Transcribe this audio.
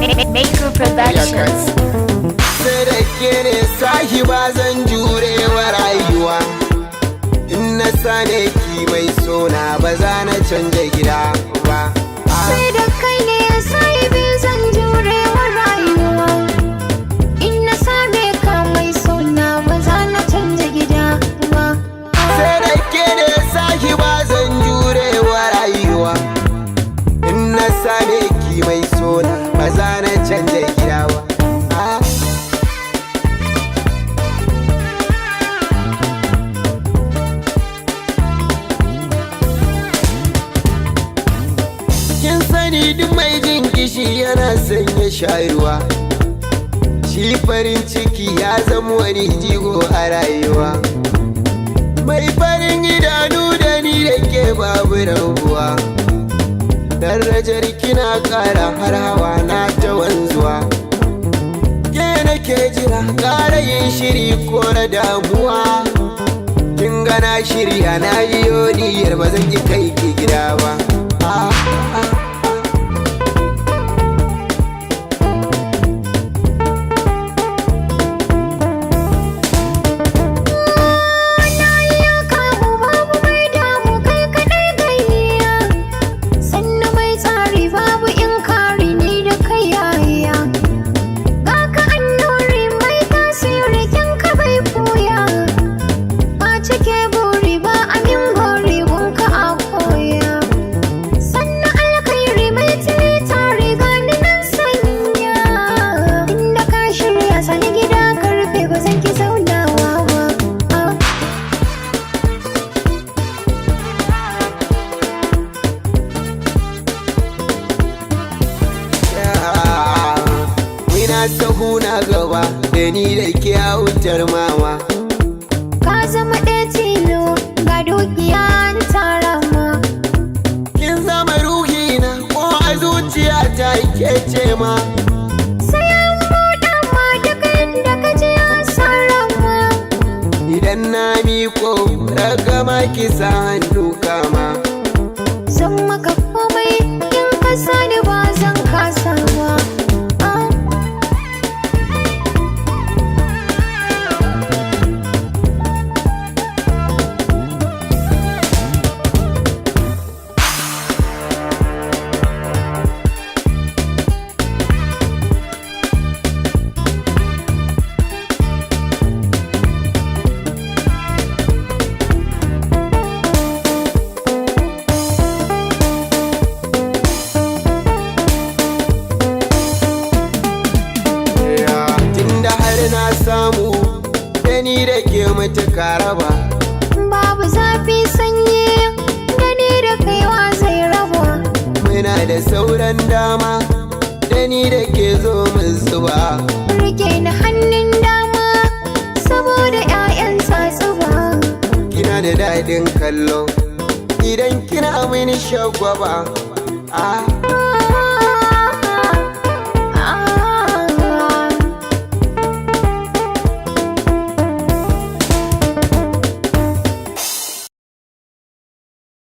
Miko Productions. Sai da ke ne sahiba zan jurewa rayuwa. In na sane ki mai sona ba za na canja gida ba. Sai da kai ne sahibi zan jurewa rayuwa. In na same ka mai sona ba za na canja gida ba. Sai da ke ne sahiba zan jurewa rayuwa. In na same ki mai sona ba za na canja gida ba. Kin sani duk mai jin kishi yana sanya shayarwa. Shi farin ciki ya zama wani jigo a rayuwa. Mai farin idanu da ni da ke babu rabuwa. Darajar kina ƙara har hawa na ta wanzuwa. Ke nake jira ƙara yin shiri ko na damuwa. Kin gana shirya na yi niyyar ba zan yi kai ki gida ba. Sahu na gaba da ni da ke hautar mama. Ka zama ɗaya tilo ga dukiya tara ma. Kin zama ruhina ko a zuciya ta ke ce ma. Sai an buɗa ma duk inda ka ji an sarama. Idan na miko ragama ki sa hannu kama. Zan maka komai in ka sani ba zan kasa ba. Na samu da ni da ke matuka raba. Babu zafi sanyi da ni da kaiwa zai raba. Muna da sauran dama da ni da ke zo mu zuba. Rike ni hannun dama saboda 'ya'yan tsatsuba. Kina da daɗin kallo idan kina mini shagwaba.